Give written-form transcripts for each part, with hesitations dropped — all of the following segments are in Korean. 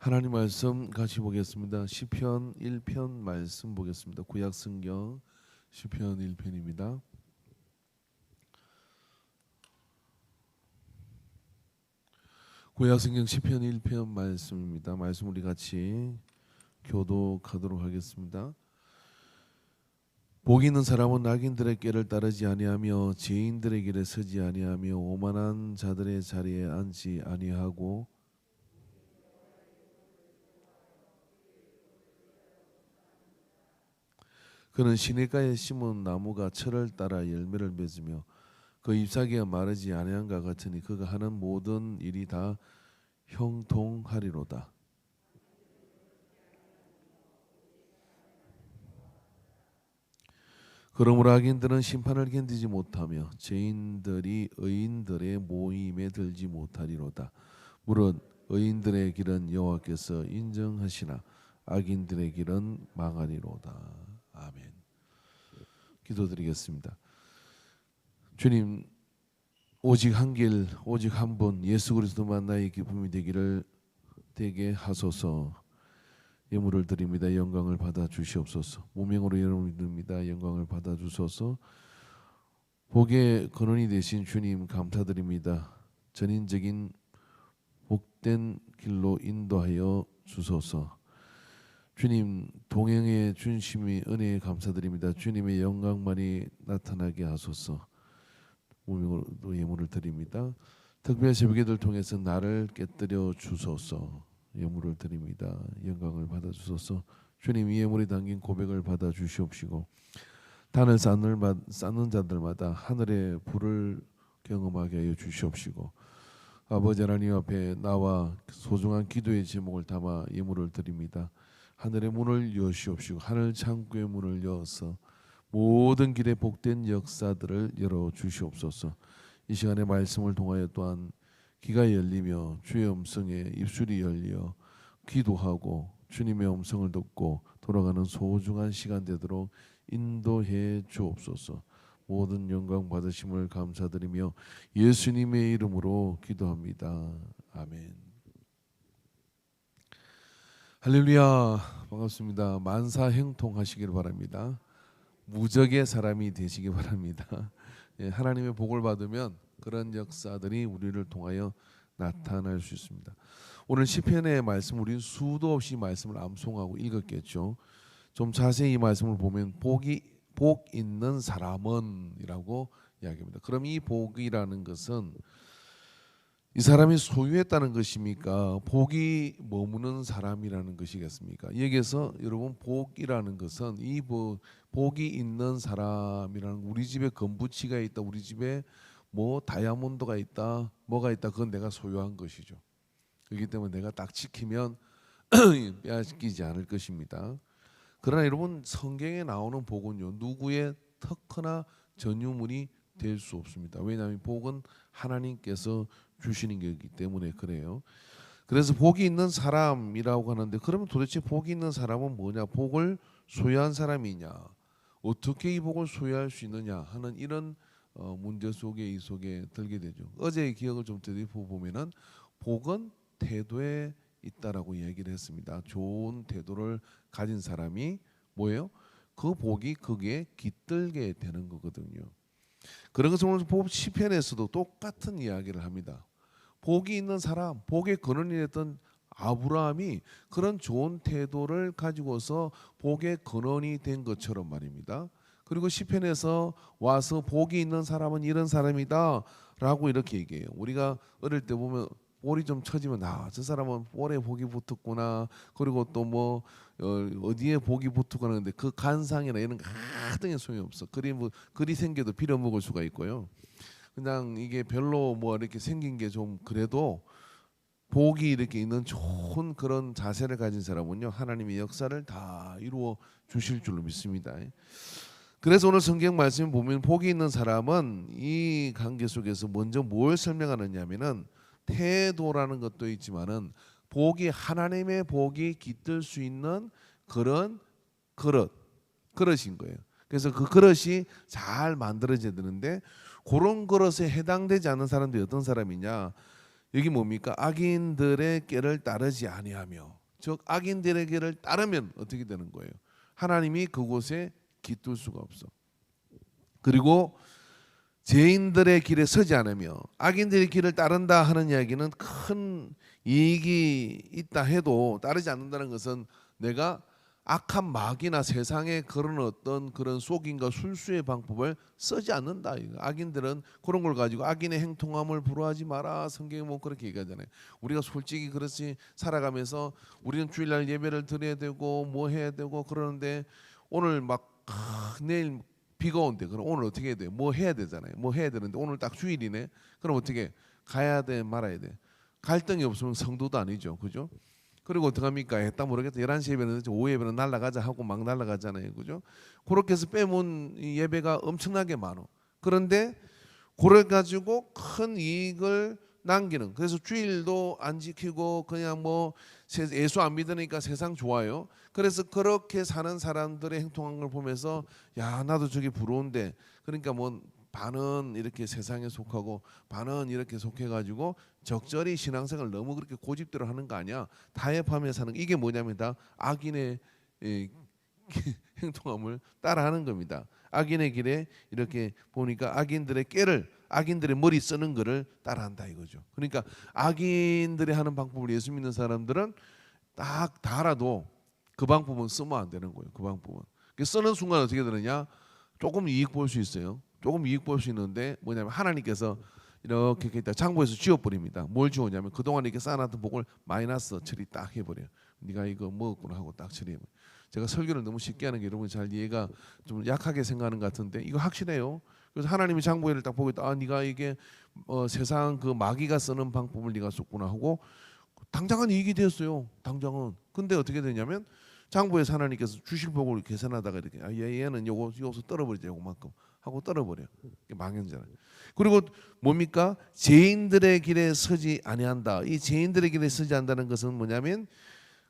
하나님 말씀 같이 보겠습니다. 시편 1편 말씀 보겠습니다. 구약 성경 시편 1편입니다. 구약 성경 시편 1편 말씀입니다. 말씀 우리 같이 교독하도록 하겠습니다. 복 있는 사람은 악인들의 꾀를 따르지 아니하며 죄인들의 길에 서지 아니하며 오만한 자들의 자리에 앉지 아니하고 그는 시냇가에 심은 나무가 철을 따라 열매를 맺으며 그 잎사귀가 마르지 아니한가 같으니 그가 하는 모든 일이 다 형통하리로다. 그러므로 악인들은 심판을 견디지 못하며 죄인들이 의인들의 모임에 들지 못하리로다. 무릇 의인들의 길은 여호와께서 인정하시나 악인들의 길은 망하리로다. 아멘. 기도드리겠습니다. 주님, 오직 한 길, 오직 한 분, 예수 그리스도만 나의 기쁨이 되게 하소서. 예물을 드립니다. 영광을 받아 주시옵소서. 무명으로 여러분을 믿습니다. 영광을 받아 주소서. 복의 근원이 되신 주님 감사드립니다. 전인적인 복된 길로 인도하여 주소서. 주님 동행의 준심이 은혜에 감사드립니다. 주님의 영광만이 나타나게 하소서. 무명으로 예물을 드립니다. 특별 새벽기도를 통해서 나를 깨뜨려 주소서. 예물을 드립니다. 영광을 받아 주소서. 주님 이 예물에 담긴 고백을 받아 주시옵시고 단을 쌓는 자들마다 하늘의 불을 경험하게 하여 주시옵시고 아버지 하나님 앞에 나와 소중한 기도의 제목을 담아 예물을 드립니다. 하늘의 문을 여시옵시고 하늘 창고의 문을 여어서 모든 길에 복된 역사들을 열어 주시옵소서. 이 시간에 말씀을 통하여 또한 귀가 열리며 주의 음성에 입술이 열려 기도하고 주님의 음성을 듣고 돌아가는 소중한 시간 되도록 인도해 주옵소서. 모든 영광 받으심을 감사드리며 예수님의 이름으로 기도합니다. 아멘. 할렐루야. 반갑습니다. 만사형통하시길 바랍니다. 무적의 사람이 되시기 바랍니다. 하나님의 복을 받으면 그런 역사들이 우리를 통하여 나타날 수 있습니다. 오늘 시편의 말씀 우리는 수도 없이 말씀을 암송하고 읽었겠죠. 좀 자세히 이 말씀을 보면 복 있는 사람은이라고 이야기합니다. 그럼 이 복이라는 것은 이 사람이 소유했다는 것입니까? 복이 머무는 사람이라는 것이겠습니까? 여기에서 여러분 복이라는 것은 이 복이 있는 사람이라는 우리 집에 건부치가 있다, 우리 집에 뭐 다이아몬드가 있다, 뭐가 있다, 그건 내가 소유한 것이죠. 그렇기 때문에 내가 딱 지키면 빼앗기지 않을 것입니다. 그러나 여러분 성경에 나오는 복은요 누구의 특허나 전유물이 될 수 없습니다. 왜냐하면 복은 하나님께서 주시는 것이기 때문에 그래요. 그래서 복이 있는 사람이라고 하는데 그러면 도대체 복이 있는 사람은 뭐냐? 복을 소유한 사람이냐? 어떻게 이 복을 소유할 수 있느냐 하는 이런 문제 속에 이 속에 들게 되죠. 어제의 기억을 좀 되짚어보면은 복은 태도에 있다라고 얘기를 했습니다. 좋은 태도를 가진 사람이 뭐예요? 그 복이 거기에 깃들게 되는 거거든요. 그런 것을 오늘 시편에서도 똑같은 이야기를 합니다. 복이 있는 사람, 복의 근원이 됐던 아브라함이 그런 좋은 태도를 가지고서 복의 근원이 된 것처럼 말입니다. 그리고 시편에서 와서 복이 있는 사람은 이런 사람이다 라고 이렇게 얘기해요. 우리가 어릴 때 보면 볼이 좀 처지면 저 사람은 볼에 복이 붙었구나. 그리고 또 뭐 어디에 복이 붙었구나 하는데 그 간상이나 이런 같은 게 소용없어. 글이 생겨도 빌어먹을 수가 있고요. 그냥 이게 별로 뭐 이렇게 생긴 게 좀 그래도 복이 이렇게 있는 좋은 그런 자세를 가진 사람은요 하나님의 역사를 다 이루어 주실 줄로 믿습니다. 그래서 오늘 성경 말씀 보면 복이 있는 사람은 이 관계 속에서 먼저 뭘 설명하느냐면은 태도라는 것도 있지만은 복이 하나님의 복이 깃들 수 있는 그런 그릇인 거예요. 그래서 그 그릇이 잘 만들어져야 되는데 그런 그릇에 해당되지 않는 사람들이 어떤 사람이냐? 여기 뭡니까? 악인들의 꾀를 따르지 아니하며 즉 악인들의 길을 따르면 어떻게 되는 거예요? 하나님이 그곳에 깃들 수가 없어. 그리고 죄인들의 길에 서지 않으며 악인들의 길을 따른다 하는 이야기는 큰 이익이 있다 해도 따르지 않는다는 것은 내가 악한 마귀나 세상의 그런 어떤 그런 속임과 술수의 방법을 쓰지 않는다. 악인들은 그런 걸 가지고 악인의 행통함을 부러워하지 마라. 성경에 뭐 그렇게 얘기하잖아요. 우리가 솔직히 그렇지 살아가면서 우리는 주일날 예배를 드려야 되고 뭐 해야 되고 그러는데 오늘 막 내일 비가 온대. 그럼 오늘 어떻게 해야 돼? 뭐 해야 되잖아요. 뭐 해야 되는데 오늘 딱 주일이네. 그럼 어떻게 가야 돼? 말아야 돼? 갈등이 없으면 성도도 아니죠. 그죠? 그리고 어떡합니까? 했다 모르겠다. 11시 예배는 오후 예배는 날라가자 하고 막 날라가잖아요. 그죠? 그렇게 해서 빼몬 예배가 엄청나게 많어. 그런데 그래 가지고 큰 이익을 남기는. 그래서 주일도 안 지키고 그냥 뭐 예수 안 믿으니까 세상 좋아요. 그래서 그렇게 사는 사람들의 행동한 걸 보면서 야, 나도 저게 부러운데. 그러니까 뭐 반은 이렇게 세상에 속하고 반은 이렇게 속해가지고 적절히 신앙생활을 너무 그렇게 고집대로 하는 거 아니야. 타협하며 사는 이게 뭐냐면 다 악인의 행동함을 따라하는 겁니다. 악인의 길에 이렇게 보니까 악인들의 꾀를 악인들의 머리 쓰는 거를 따라한다 이거죠. 그러니까 악인들이 하는 방법을 예수 믿는 사람들은 딱 다 알아도 그 방법은 쓰면 안 되는 거예요. 그 방법은 쓰는 순간 어떻게 되느냐? 조금 이익 볼 수 있어요. 조금 이익 볼 수 있는데 뭐냐면 하나님께서 이렇게 장부에서 지워버립니다. 뭘 지우냐면 그동안 이렇게 쌓아놨던 복을 마이너스 처리 딱 해버려요. 네가 이거 먹었구나 하고 딱 처리해요. 제가 설교를 너무 쉽게 하는 게 여러분이 잘 이해가 좀 약하게 생각하는 것 같은데 이거 확실해요. 그래서 하나님이 장부에를 딱 보고 아 네가 이게 세상 그 마귀가 쓰는 방법을 네가 썼구나 하고 당장은 이익이 되었어요. 당장은. 근데 어떻게 되냐면 장부에서 하나님께서 주실 복을 계산하다가 이렇게 얘는 요거 떨어버리자 요만큼 하고 떨어버려. 망연자는. 그리고 뭡니까? 죄인들의 길에 서지 아니한다. 이 죄인들의 길에 서지 않는다는 것은 뭐냐면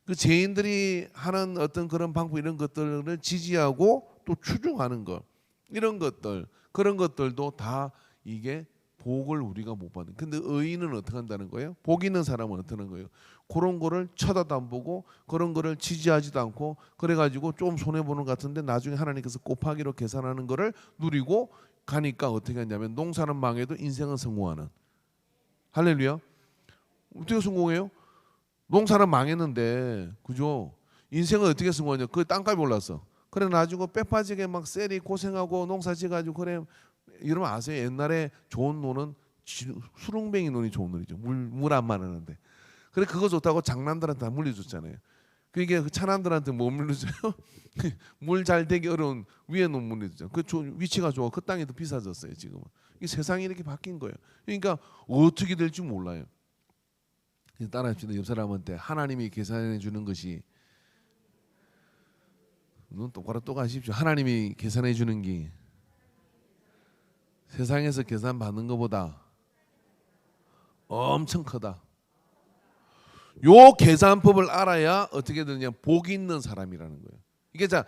그 죄인들이 하는 어떤 그런 방법 이런 것들을 지지하고 또 추종하는 것 이런 것들 그런 것들도 다 이게 복을 우리가 못 받는. 근데 의인은 어떻게 한다는 거예요? 복 있는 사람은 어떻게 하는 거예요? 그런 거를 쳐다도 안 보고 그런 거를 지지하지도 않고 그래가지고 좀 손해 보는 것 같은데 나중에 하나님께서 곱하기로 계산하는 거를 누리고 가니까 어떻게 하냐면 농사는 망해도 인생은 성공하는. 할렐루야. 어떻게 성공해요? 농사는 망했는데 그죠? 인생은 어떻게 성공하냐? 그 땅값이 올랐어. 그래 나중에 뼈 빠지게 막 셀이 고생하고 농사 지어가지고 그래 여러분 아세요? 옛날에 좋은 논은 수릉뱅이 논이 좋은 논이죠. 물 안 마르는데. 그래 그거 좋다고 장남들한테 다 물려줬잖아요. 그게 그 차남들한테 뭐 물려줘요? 물 잘 되기 어려운 위에 논 물려주죠. 그 위치가 좋아. 그 땅이 더 비싸졌어요 지금은. 이 세상이 이렇게 바뀐 거예요. 그러니까 어떻게 될지 몰라요. 따라합시다. 옆 사람한테 하나님이 계산해 주는 것이 눈 똑바로 또 가십시오. 하나님이 계산해 주는 게 세상에서 계산 받는 것보다 엄청 크다. 요 계산법을 알아야 어떻게 되느냐 복이 있는 사람이라는 거예요. 이게 자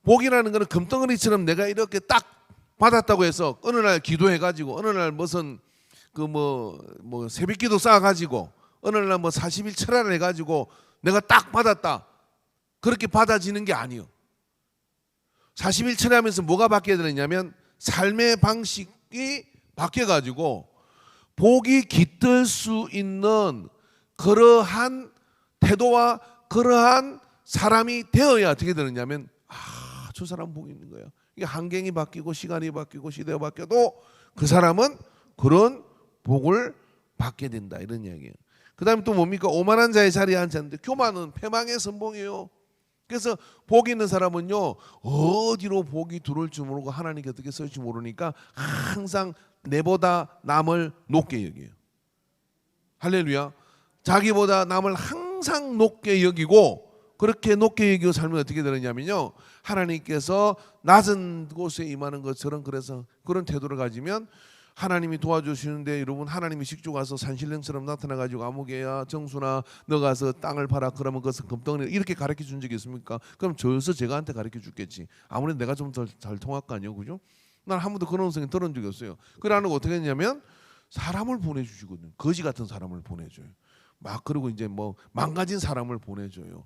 복이라는 거는 금덩어리처럼 내가 이렇게 딱 받았다고 해서 어느 날 기도해가지고 어느 날 무슨 그 뭐 새벽기도 쌓아가지고 어느 날 뭐 40일 철야를 해가지고 내가 딱 받았다 그렇게 받아지는 게 아니에요. 40일 철야하면서 뭐가 바뀌어야 되느냐면 삶의 방식이 바뀌어가지고 복이 깃들 수 있는 그러한 태도와 그러한 사람이 되어야 어떻게 되느냐면 저 사람 복이 있는 거예요. 이게 환경이 바뀌고 시간이 바뀌고 시대가 바뀌어도 그 사람은 그런 복을 받게 된다 이런 이야기예요. 그 다음에 또 뭡니까? 오만한 자의 자리에 앉지 않는데 교만은 패망의 선봉이에요. 그래서 복 있는 사람은요 어디로 복이 들어올 줄 모르고 하나님께 어떻게 쓸지 모르니까 항상 내보다 남을 높게 여겨요. 할렐루야. 자기보다 남을 항상 높게 여기고 그렇게 높게 여기고 살면 어떻게 되느냐면요 하나님께서 낮은 곳에 임하는 것처럼 그래서 그런 태도를 가지면 하나님이 도와주시는데 여러분 하나님이 직접 가서 산신령처럼 나타나가지고 아무개야 정수나 너 가서 땅을 팔아 그러면 그것은 금덩어리 이렇게 가르쳐 준 적이 있습니까? 그럼 저기서 제가한테 가르쳐 줬겠지. 아무래도 내가 좀 더 잘 통할 거 아니에요, 그죠? 난 한 번도 그런 생각 들은 적이 없어요. 그러는 거 어떻게 했냐면 사람을 보내주시거든요. 거지 같은 사람을 보내줘요. 막 그러고 이제 뭐 망가진 사람을 보내줘요.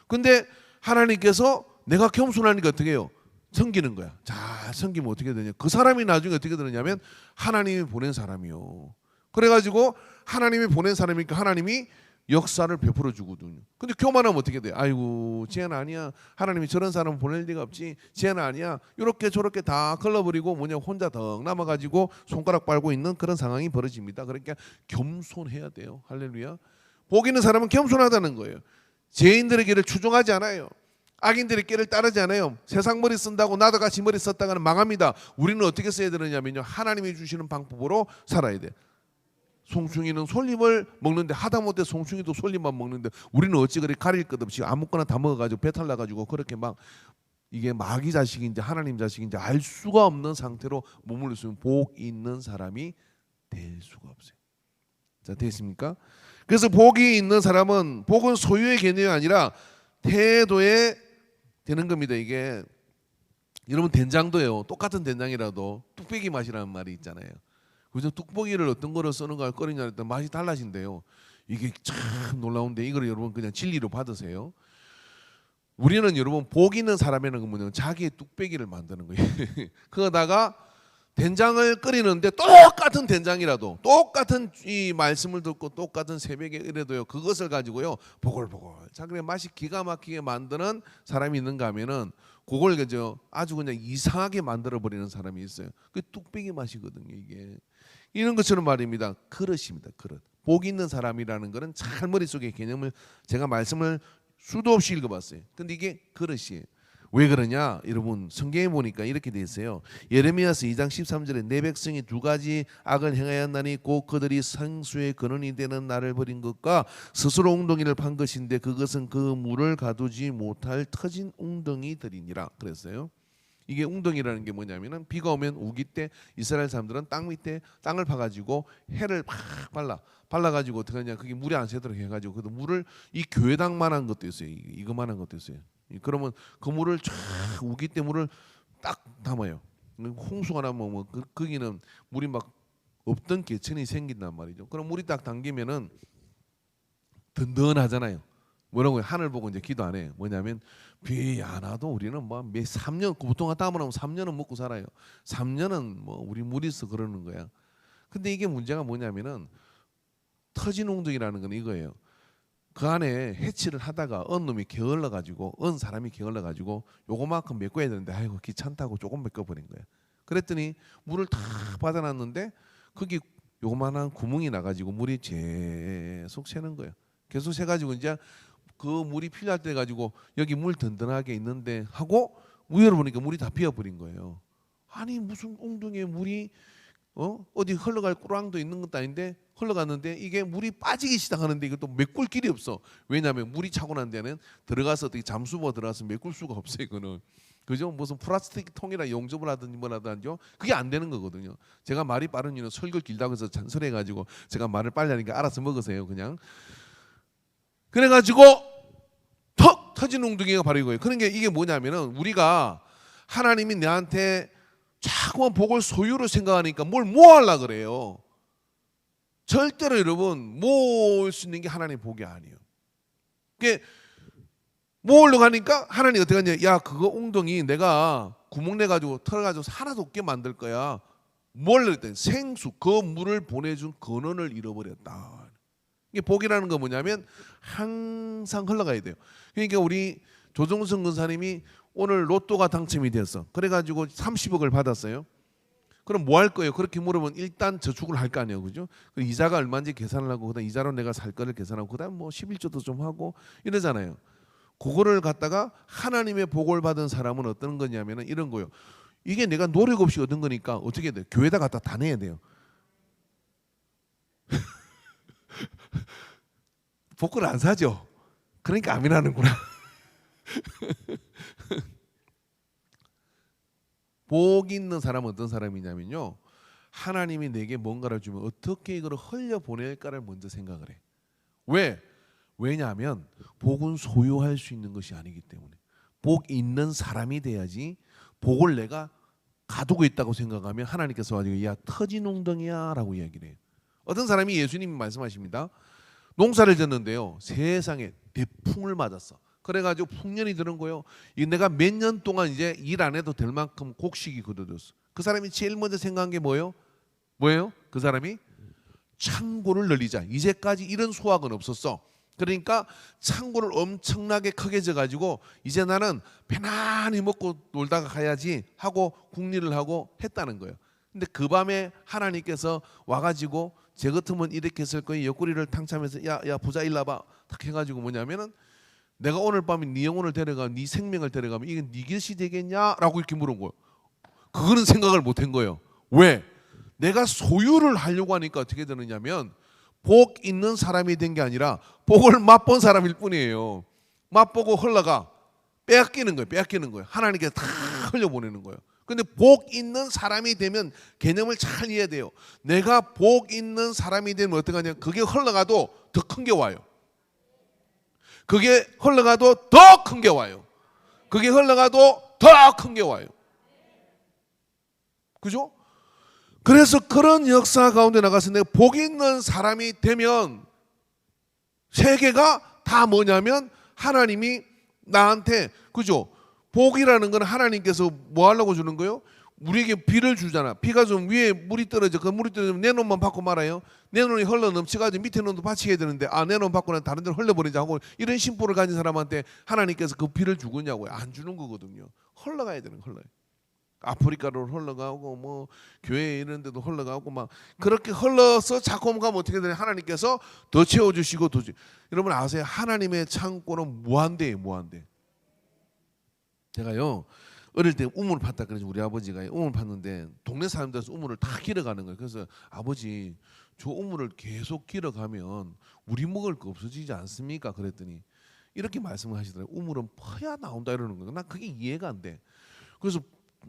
근데 하나님께서 내가 겸손하니까 어떻게 해요? 섬기는 거야. 자, 섬기면 어떻게 되냐? 그 사람이 나중에 어떻게 되느냐면 하나님이 보낸 사람이요. 그래가지고 하나님이 보낸 사람이니까 하나님이 역사를 베풀어 주거든요. 근데 교만하면 어떻게 돼? 아이고, 쟤는 아니야. 하나님이 저런 사람 보낼 리가 없지. 쟤는 아니야. 이렇게 저렇게 다 걸러버리고 뭐냐 혼자 덩 남아가지고 손가락 빨고 있는 그런 상황이 벌어집니다. 그러니까 겸손해야 돼요. 할렐루야. 복 있는 사람은 겸손하다는 거예요. 죄인들의 길을 추종하지 않아요. 악인들의 길을 따르지 않아요. 세상 머리 쓴다고 나도 같이 머리 썼다가는 망합니다. 우리는 어떻게 써야 되느냐면요, 하나님이 주시는 방법으로 살아야 돼. 송충이는 솔잎을 먹는데 하다못해 송충이도 솔잎만 먹는데 우리는 어찌 그리 가릴 것 없이 아무거나 다 먹어가지고 배탈 나가지고 그렇게 막 이게 마귀 자식인지 하나님 자식인지 알 수가 없는 상태로 머물러 있으면 복 있는 사람이 될 수가 없어요. 자, 됐습니까? 그래서 복이 있는 사람은 복은 소유의 개념이 아니라 태도에 되는 겁니다. 이게 여러분 된장도요, 똑같은 된장이라도 뚝배기 맛이라는 말이 있잖아요. 그래서 뚝배기를 어떤 거로 쓰는 걸 끓이냐 했더니 맛이 달라진대요. 이게 참 놀라운데 이걸 여러분 그냥 진리로 받으세요. 우리는 여러분 복 있는 사람에는 그러면 자기의 뚝배기를 만드는 거예요. 그러다가 된장을 끓이는데 똑같은 된장이라도 똑같은 이 말씀을 듣고 똑같은 새벽에 이래도요, 그것을 가지고요 보글보글 자기의 맛이 기가 막히게 만드는 사람이 있는가 하면은 그걸 그저 아주 그냥 이상하게 만들어 버리는 사람이 있어요. 그 뚝배기 맛이거든요. 이게 이런 것처럼 말입니다. 그릇입니다. 그릇. 복 있는 사람이라는 것은 잘 머릿속에 개념을 제가 말씀을 수도 없이 읽어봤어요. 근데 이게 그릇이에요. 왜 그러냐? 여러분 성경에 보니까 이렇게 돼 있어요. 예레미야서 2장 13절에 내 백성이 두 가지 악을 행하였나니 곧 그들이 생수의 근원이 되는 나를 버린 것과 스스로 웅덩이를 판 것인데 그것은 그 물을 가두지 못할 터진 웅덩이들이니라 그랬어요. 이게 웅덩이라는 게 뭐냐면은 비가 오면 우기 때 이스라엘 사람들은 땅 밑에 땅을 파가지고 해를 팍 발라가지고 어떻게 하냐, 그게 물이 안 새도록 해가지고 그 물을 이 교회당만한 것도 있어요. 이거만한 것도 있어요. 그러면 그 물을 쫙 우기 때 물을 딱 담아요. 홍수가 나면 뭐 거기는 물이 막 없던 개천이 생긴단 말이죠. 그럼 물이 딱 당기면은 든든하잖아요. 뭐라고 하늘 보고 이제 기도 안 해요. 뭐냐면 비 안 와도 우리는 뭐 몇 3년 보통 땀을 하면 3년은 먹고 살아요. 3년은 뭐 우리 물이 있어 그러는 거야. 근데 이게 문제가 뭐냐면은 터진 웅덩이라는 건 이거예요. 그 안에 해치를 하다가 어느 놈이 게을러 가지고 어느 사람이 게을러 가지고 요거만큼 메꿔야 되는데 아이고 귀찮다고 조금 메꿔 버린 거야. 그랬더니 물을 다 받아놨는데 거기 요만한 구멍이 나가지고 물이 계속 새는 거예요. 계속 새가지고 이제 그 물이 필요할 때 가지고 여기 물 든든하게 있는데 하고 위를 보니까 물이 다 비어버린 거예요. 아니 무슨 웅덩이에 물이 어디 흘러갈 꾸랑도 있는 것도 아닌데 흘러갔는데 이게 물이 빠지기 시작하는데 이것도 메꿀 길이 없어. 왜냐하면 물이 차고 난 데는 들어가서 어떻게 잠수부가 들어가서 메꿀 수가 없어요. 이거는 그죠? 무슨 플라스틱 통이나 용접을 하든지 뭐라든지요, 그게 안 되는 거거든요. 제가 말이 빠른 이유는 설교 길다고 해서 잔소리해가지고 제가 말을 빨리 하니까 알아서 먹으세요 그냥. 그래가지고 턱 터진 웅덩이가 바로 이거예요. 그러니까 이게 뭐냐면은 우리가 하나님이 내한테 자꾸만 복을 소유로 생각하니까 뭘 모으려고 그래요. 절대로 여러분 모을 수 있는 게 하나님의 복이 아니에요. 그게 모으려고 하니까 하나님 어떻게 하냐, 야 그거 웅덩이 내가 구멍 내가지고 털어가지고 하나도 없게 만들 거야. 뭘 했더니 생수 그 물을 보내준 근원을 잃어버렸다. 이게 복이라는 건 뭐냐면 항상 흘러가야 돼요. 그러니까 우리 조정선 권사님이 오늘 로또가 당첨이 됐어. 그래가지고 30억을 받았어요. 그럼 뭐 할 거예요? 그렇게 물으면 일단 저축을 할 거 아니에요, 그죠? 이자가 얼마인지 계산을 하고 그다음 이자로 내가 살 거를 계산하고 그다음 뭐 11조도 좀 하고 이러잖아요. 그거를 갖다가 하나님의 복을 받은 사람은 어떤 거냐면은 이런 거요. 이게 내가 노력 없이 얻은 거니까 어떻게 돼요? 교회에다 갖다 다 내야 돼요. 복을 안 사죠. 그러니까 아멘하는구나. 복 있는 사람은 어떤 사람이냐면요, 하나님이 내게 뭔가를 주면 어떻게 이걸 흘려보낼까를 먼저 생각을 해. 왜? 왜냐하면 복은 소유할 수 있는 것이 아니기 때문에. 복 있는 사람이 돼야지. 복을 내가 가두고 있다고 생각하면 하나님께서 가지고 야 터진 웅덩이야 라고 이야기를 해요. 어떤 사람이 예수님이 말씀하십니다. 농사를 졌는데요. 세상에 대풍을 맞았어. 그래가지고 풍년이 드는 거예요. 이 내가 몇 년 동안 이제 일 안 해도 될 만큼 곡식이 거둬졌어. 그 사람이 제일 먼저 생각한 게 뭐예요? 뭐예요? 그 사람이 창고를 늘리자. 이제까지 이런 수확은 없었어. 그러니까 창고를 엄청나게 크게 져가지고 이제 나는 편안히 먹고 놀다가 가야지 하고 궁리를 하고 했다는 거예요. 근데 그 밤에 하나님께서 와가지고 제 같으면 이렇게 했을 거예요. 옆구리를 탕참해서 야 부자 일로 와봐 탁 해가지고 뭐냐면은 내가 오늘 밤에 네 영혼을 데려가면 네 생명을 데려가면 이게 네 것이 되겠냐라고 이렇게 물은 거예요. 그거는 생각을 못한 거예요. 왜? 내가 소유를 하려고 하니까 어떻게 되느냐면 복 있는 사람이 된 게 아니라 복을 맛본 사람일 뿐이에요. 맛보고 흘러가 빼앗기는 거예요. 빼앗기는 거예요. 하나님께 다 흘려보내는 거예요. 근데 복 있는 사람이 되면 개념을 잘 이해해야 돼요. 내가 복 있는 사람이 되면 어떻게 하냐? 그게 흘러가도 더 큰 게 와요. 그게 흘러가도 더 큰 게 와요. 그게 흘러가도 더 큰 게 와요. 그죠? 그래서 그런 역사 가운데 나가서 내가 복 있는 사람이 되면 세계가 다 뭐냐면 하나님이 나한테 그죠? 복이라는 건 하나님께서 뭐 하려고 주는 거예요? 우리에게 비를 주잖아. 비가 좀 위에 물이 떨어져. 그 물이 떨어지면 내 놈만 받고 말아요. 내 놈이 흘러 넘쳐가지고 밑에 놈도 받치게 되는데 내 놈 받고 난 다른 데로 흘려버리자 하고 이런 심보를 가진 사람한테 하나님께서 그 비를 주겠냐고요. 안 주는 거거든요. 흘러가야 되는 흘러요. 아프리카로 흘러가고 뭐 교회 이런 데도 흘러가고 막 그렇게 흘러서 자꾸 가면 어떻게 되냐? 하나님께서 더 채워주시고 여러분 아세요? 하나님의 창고는 무한대예요. 무한대. 제가요 어릴 때 우물을 팠다 그래서 우리 아버지가 우물 팠는데 동네 사람들에서 우물을 다 길어가는 거예요. 그래서 아버지 저 우물을 계속 길어가면 우리 먹을 거 없어지지 않습니까? 그랬더니 이렇게 말씀을 하시더라고요. 우물은 퍼야 나온다 이러는 거예요. 난 그게 이해가 안 돼. 그래서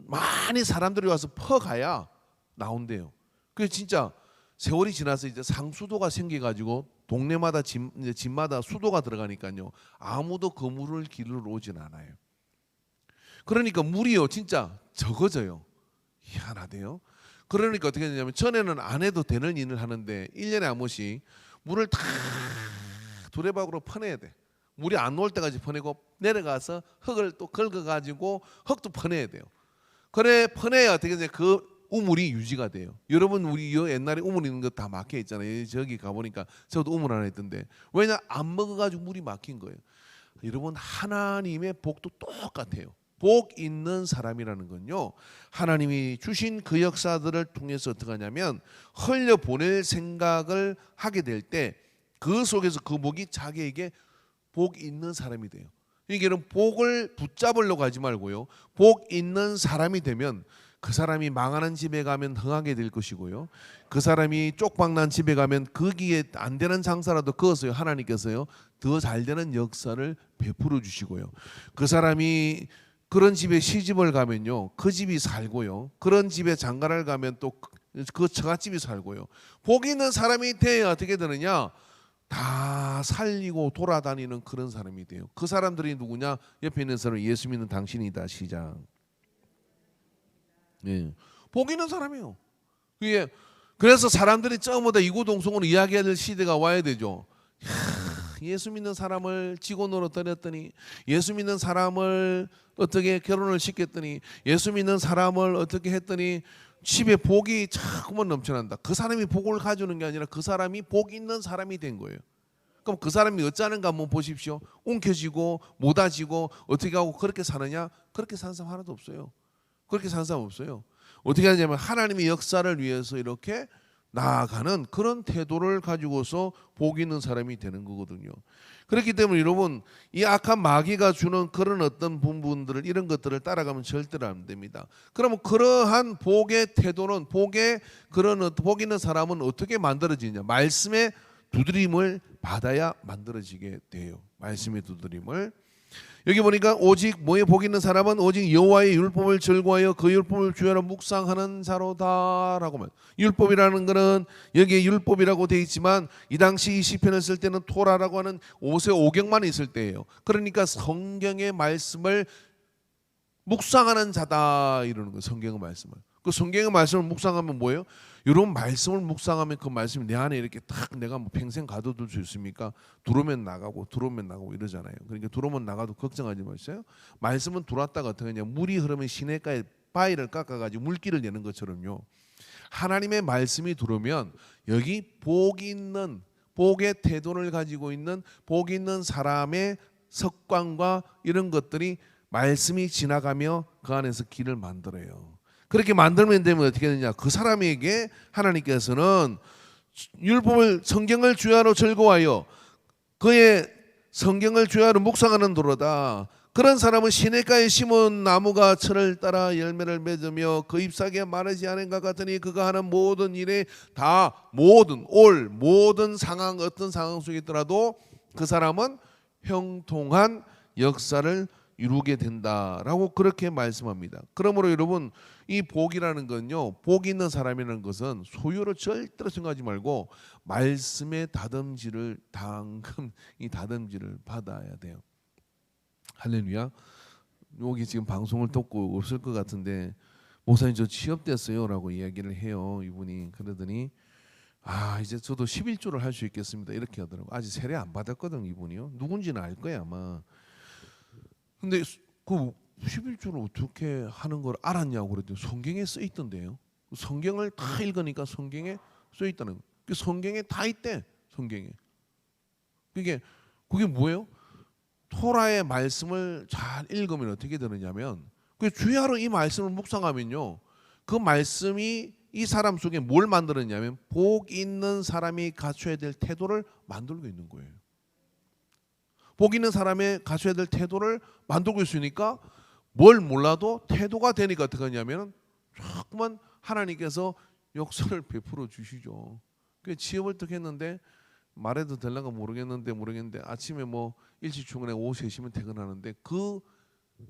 많이 사람들이 와서 퍼가야 나온대요. 그래서 진짜 세월이 지나서 이제 상수도가 생겨가지고 동네마다 집마다 수도가 들어가니까요 아무도 그 물을 길러 오진 않아요. 그러니까 물이요 진짜 적어져요. 희한하대요. 그러니까 어떻게 되냐면 전에는 안 해도 되는 일을 하는데 1년에 한 번씩 물을 다 두레박으로 퍼내야 돼. 물이 안 나올 때까지 퍼내고 내려가서 흙을 또 긁어가지고 흙도 퍼내야 돼요. 그래 퍼내야 어떻게 되냐 그 우물이 유지가 돼요. 여러분 우리 옛날에 우물 있는 거 다 막혀 있잖아요. 저기 가보니까 저도 우물 하나 있던데 왜냐 안 먹어가지고 물이 막힌 거예요. 여러분 하나님의 복도 똑같아요. 복 있는 사람이라는 건요 하나님이 주신 그 역사들을 통해서 어떻게 하냐면 흘려보낼 생각을 하게 될 때 그 속에서 그 복이 자기에게 복 있는 사람이 돼요. 이게는 복을 붙잡으려고 하지 말고요 복 있는 사람이 되면 그 사람이 망하는 집에 가면 흥하게 될 것이고요 그 사람이 쪽박난 집에 가면 거기에 안 되는 장사라도 그것을 하나님께서요 더 잘 되는 역사를 베풀어 주시고요 그 사람이 그런 집에 시집을 가면요 그 집이 살고요 그런 집에 장가를 가면 또 그 처갓집이 살고요 복 있는 사람이 돼야 어떻게 되느냐 다 살리고 돌아다니는 그런 사람이 돼요. 그 사람들이 누구냐? 옆에 있는 사람 예수 믿는 당신이다. 시작. 예, 복 있는 사람이에요. 이게 그래서 사람들이 처음보다 이구동성으로 이야기해야 될 시대가 와야 되죠. 예수 믿는 사람을 직원으로 들였더니 예수 믿는 사람을 어떻게 결혼을 시켰더니 예수 믿는 사람을 어떻게 했더니 집에 복이 자꾸만 넘쳐난다. 그 사람이 복을 가져오는 게 아니라 그 사람이 복 있는 사람이 된 거예요. 그럼 그 사람이 어쩌는가 한번 보십시오. 움켜쥐고 못아지고 어떻게 하고 그렇게 사느냐? 그렇게 사는 사람 하나도 없어요. 그렇게 사는 사람 없어요. 어떻게 하냐면 하나님의 역사를 위해서 이렇게 나아가는 그런 태도를 가지고서 복 있는 사람이 되는 거거든요. 그렇기 때문에 여러분 이 악한 마귀가 주는 그런 어떤 부분들을 이런 것들을 따라가면 절대로 안 됩니다. 그러면 그러한 복의 태도는 복의 그런 복 있는 사람은 어떻게 만들어지냐? 말씀의 두드림을 받아야 만들어지게 돼요. 말씀의 두드림을. 여기 보니까 오직 뭐에 복 있는 사람은 오직 여호와의 율법을 즐거워하여 그 율법을 주야로 묵상하는 자로다라고 말. 율법이라는 것은 여기에 율법이라고 되어 있지만 이 당시 이 시편을 쓸 때는 토라라고 하는 5세 5경만 있을 때예요. 그러니까 성경의 말씀을 묵상하는 자다 이러는 거예요. 성경의 말씀을. 그 성경의 말씀을 묵상하면 뭐예요? 이런 말씀을 묵상하면 그 말씀이 내 안에 이렇게 딱 내가 뭐 평생 가둬둘 수 있습니까? 들어오면 나가고 들어오면 나가고 이러잖아요. 그러니까 들어오면 나가도 걱정하지 마세요. 말씀은 들어왔다가 어떻게 하냐? 물이 흐르면 시냇가에 바위를 깎아가지고 물길을 내는 것처럼요. 하나님의 말씀이 들어오면 여기 복이 있는, 복의 태도를 가지고 있는, 복이 있는 사람의 습관과 이런 것들이 말씀이 지나가며 그 안에서 길을 만들어요. 그렇게 만들면 되면 어떻게 되냐? 그 사람에게 하나님께서는 율법을, 성경을 주야로 즐거워하여 그의 성경을 주야로 묵상하는 도로다. 그런 사람은 시냇가에 심은 나무가 철을 따라 열매를 맺으며 그 잎사귀에 마르지 않은 것 같으니 그가 하는 모든 일에 다 모든 상황, 어떤 상황 속에 있더라도 그 사람은 형통한 역사를 이루게 된다라고 그렇게 말씀합니다. 그러므로 여러분, 이 복이라는 건요, 복 있는 사람이라는 것은 소유로 절대로 생각하지 말고 말씀의 다듬질을, 당금 이 다듬질을 받아야 돼요. 할렐루야. 여기 지금 방송을 듣고 없을 것 같은데, 목사님 저 취업됐어요라고 이야기를 해요. 이분이 그러더니 이제 저도 11조를 할 수 있겠습니다 이렇게 하더라고. 아직 세례 안 받았거든 이분이요. 누군지는 알 거야 아마. 근데 그 11조를 어떻게 하는 걸 알았냐고 그랬더니 성경에 써 있던데요. 성경을 다 읽으니까 성경에 써 있다는 거. 그 성경에 다 있대. 성경에. 그게 뭐예요? 토라의 말씀을 잘 읽으면 어떻게 되느냐면, 그 주야로 이 말씀을 묵상하면요, 그 말씀이 이 사람 속에 뭘 만들었냐면 복 있는 사람이 갖춰야 될 태도를 만들고 있는 거예요. 복 있는 사람의 갖춰야 될 태도를 만들고 있으니까 뭘 몰라도 태도가 되니까 어떻게 하냐면 조금만 하나님께서 역사를 베풀어 주시죠. 그 취업을 어떻게 했는데 말해도 될란가 모르겠는데 아침에 뭐 일찍 출근해 오후 3시면 퇴근하는데 그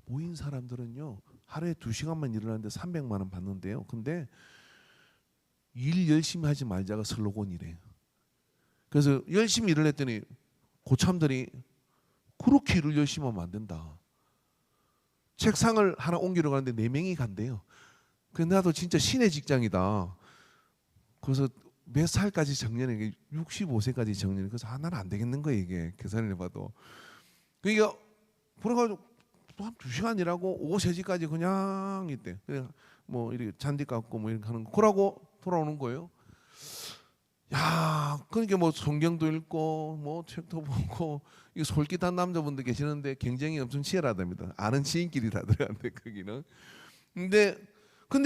모인 사람들은요 하루에 2시간만 일하는데 300만 원 받는데요. 근데 일 열심히 하지 말자가 슬로건이래요. 그래서 열심히 일을 했더니 고참들이 그렇게 일을 열심히 하면 안 된다. 책상을 하나 옮기러 가는데 4명이 간대요. 근데 나도 진짜 신의 직장이다. 그래서 몇 살까지 정년해? 65세까지 정년해. 그래서 나는 안 되겠는 거예요 이게. 계산을 해봐도. 그러니까 그래가지고 한 2시간 일하고 오후 3시까지 그냥 있대. 그냥 뭐 이렇게 잔디 깎고 뭐 이렇게 하는 거. 그러고 돌아오는 거예요. 야, 그러니까 뭐 성경도 읽고 뭐 책도 보고 이 솔깃한 남자분들 계시는데 경쟁이 엄청 치열하답니다. 아는 지인끼리 다 들어간대 거기는. 근데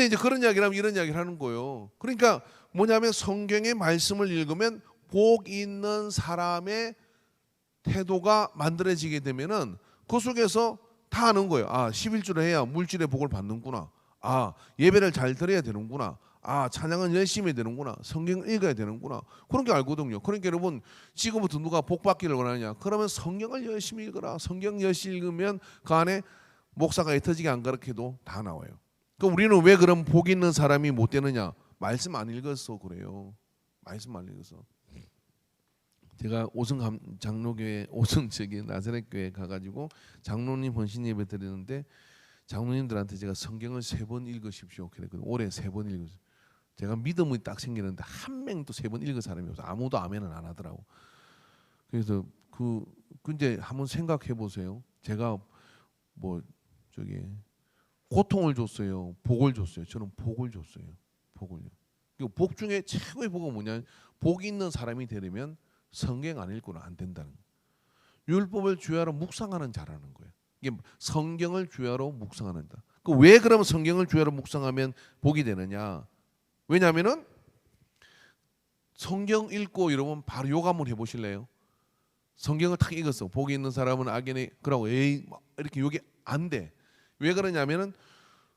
이제 그런 이야기를 하면 이런 이야기를 하는 거예요. 그러니까 뭐냐면 성경의 말씀을 읽으면 복 있는 사람의 태도가 만들어지게 되면은 그 속에서 다 아는 거예요. 11조를 해야 물질의 복을 받는구나. 예배를 잘 드려야 되는구나. 찬양은 열심히 해야 되는구나. 성경을 읽어야 되는구나. 그런 게 알거든요. 그러니까 여러분, 지금부터 누가 복 받기를 원하냐? 그러면 성경을 열심히 읽어라. 성경 열심히 읽으면 그 안에 목사가 애터지게 안 가르쳐도 다 나와요. 그럼 우리는 왜 그럼 복 있는 사람이 못 되느냐? 말씀 안 읽어서 그래요. 말씀 안 읽어서. 제가 오승 장로교회 나사렛 교회 가가지고 장로님 헌신 예배 드리는데 장로님들한테 제가 성경을 3번 읽으십시오. 그랬거든요. 올해 3번 읽으세요. 제가 믿음이 딱 생기는데 한 명도 3번 읽은 사람이 없어. 아무도 아멘은 안 하더라고. 그래서 근데 한번 생각해 보세요. 제가 고통을 줬어요. 복을 줬어요. 저는 복을 줬어요. 복을요. 복 중에 최고의 복은 뭐냐? 복 있는 사람이 되려면 성경 안 읽고는 안 된다는 거예요. 율법을 주야로 묵상하는 자라는 거예요. 이게 성경을 주야로 묵상하는 자. 왜 그러면 성경을 주야로 묵상하면 복이 되느냐? 왜냐하면은 성경 읽고 여러분 바로 욕 한번 해보실래요? 성경을 탁 읽었어. 복이 있는 사람은 악인의 그러고 이렇게 욕이 안 돼. 왜 그러냐면은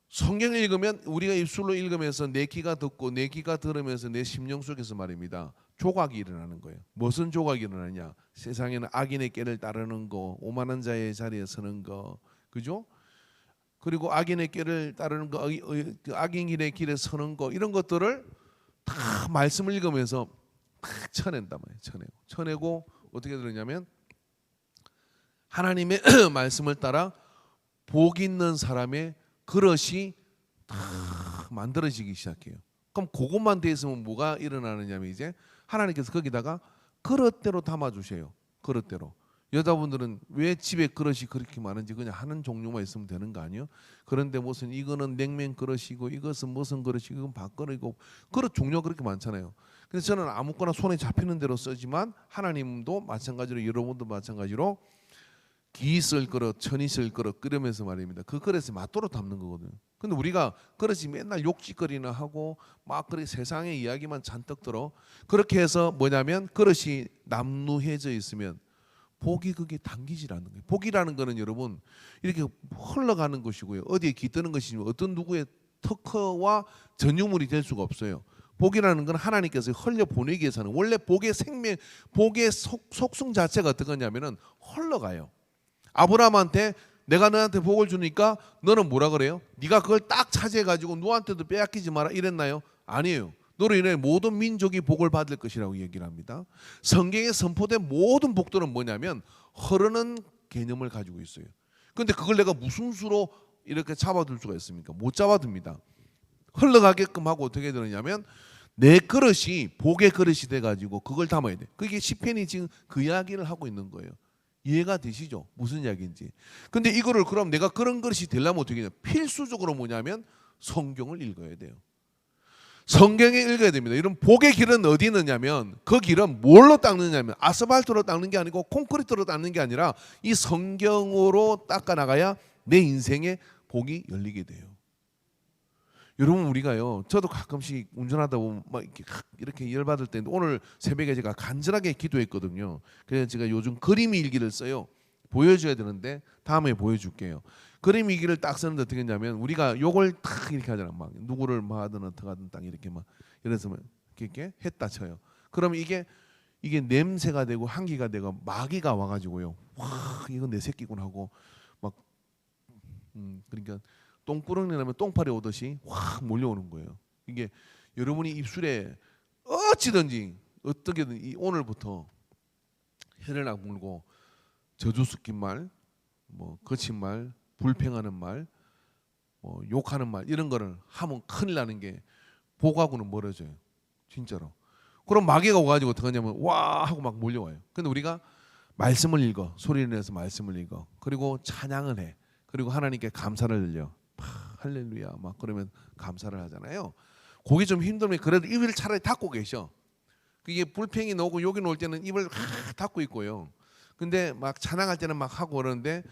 성경을 읽으면 우리가 입술로 읽으면서 내 귀가 듣고 내 귀가 들으면서 내 심령 속에서 말입니다. 조각이 일어나는 거예요. 무슨 조각이 일어나냐? 세상에는 악인의 꾀를 따르는 거, 오만한 자의 자리에 서는 거, 그죠? 그리고 악인의 꾀를 따르는 거, 악인의 길에 서는 거, 이런 것들을 다 말씀을 읽으면서 탁 쳐낸단 말이에요. 쳐내고 어떻게 되느냐면 하나님의 말씀을 따라 복 있는 사람의 그릇이 다 만들어지기 시작해요. 그럼 그것만 돼 있으면 뭐가 일어나느냐면 이제 하나님께서 거기다가 그릇대로 담아주세요. 그릇대로. 여자분들은 왜 집에 그릇이 그렇게 많은지 그냥 하는 종류만 있으면 되는 거 아니에요? 그런데 무슨 이거는 냉면 그릇이고 이것은 무슨 그릇이고 이건 밥그릇이고 그릇 종류가 그렇게 많잖아요. 그래서 저는 아무거나 손에 잡히는 대로 쓰지만 하나님도 마찬가지로 여러분도 마찬가지로 기 쓸 그릇, 천이 쓸 그릇 끓으면서 말입니다. 그 그릇에 맞도록 담는 거거든요. 근데 우리가 그릇이 맨날 욕짓거리나 하고 막 그렇게 세상의 이야기만 잔뜩 들어 그렇게 해서 뭐냐면 그릇이 남루해져 있으면 복이 그게 당기질 않는 거예요. 복이라는 거는 여러분 이렇게 흘러가는 것이고요. 어디에 깃드는 것이지만 어떤 누구의 특허와 전유물이 될 수가 없어요. 복이라는 건 하나님께서 흘려 보내기 위해서는 원래 복의 생명, 복의 속성 자체가 어떤 거냐면은 흘러가요. 아브라함한테 내가 너한테 복을 주니까 너는 뭐라 그래요? 네가 그걸 딱 차지해가지고 누구한테도 빼앗기지 마라 이랬나요? 아니에요. 너로 인해 모든 민족이 복을 받을 것이라고 얘기를 합니다. 성경에 선포된 모든 복들은 뭐냐면 흐르는 개념을 가지고 있어요. 그런데 그걸 내가 무슨 수로 이렇게 잡아둘 수가 있습니까? 못 잡아둡니다. 흘러가게끔 하고 어떻게 되느냐면 내 그릇이 복의 그릇이 돼가지고 그걸 담아야 돼. 그게 시편이 지금 그 이야기를 하고 있는 거예요. 이해가 되시죠? 무슨 이야기인지. 근데 이거를 그럼 내가 그런 그릇이 되려면 어떻게 되냐? 필수적으로 뭐냐면 성경을 읽어야 돼요. 성경에 읽어야 됩니다. 이런 복의 길은 어디 있느냐면 그 길은 뭘로 닦느냐면 아스팔트로 닦는 게 아니고 콘크리트로 닦는 게 아니라 이 성경으로 닦아 나가야 내 인생에 복이 열리게 돼요. 여러분 우리가요. 저도 가끔씩 운전하다 보면 막 이렇게 열받을 때인데 오늘 새벽에 제가 간절하게 기도했거든요. 그래서 제가 요즘 그림 일기를 써요. 보여줘야 되는데 다음에 보여줄게요. 그림 일기를 딱 쓰는데 어떻게 했냐면 우리가 요걸 딱 이렇게 하잖아. 막 누구를 뭐 하든 어떻게 하든 딱 이렇게 막 이래서 이렇게 했다 쳐요. 그러면 이게 냄새가 되고 향기가 되고 마귀가 와가지고요. 와 이건 내 새끼군 하고 막 그러니까 똥구렁이 나면 똥파리 오듯이 확 몰려오는 거예요. 이게 여러분이 입술에 어찌든지 어떻게든 오늘부터 혀를 악물고 저주 섞인 말, 뭐 거친 말, 불평하는 말, 뭐 욕하는 말 이런 거를 하면 큰일 나는 게 복하고는 멀어져요. 진짜로. 그럼 마귀가 오가지고 어떻게 하냐면 와 하고 막 몰려와요. 근데 우리가 말씀을 읽어, 소리를 내서 말씀을 읽어, 그리고 찬양을 해, 그리고 하나님께 감사를 들려. 할렐루야 막 그러면 감사를 하잖아요. 그게 좀 힘들면 그래도 입을 차라리 닫고 계셔. 그게 불평이 나오고 욕이 나올 때는 입을 닫고 있고요. 근데 막 찬양할 때는 막 하고 그러는데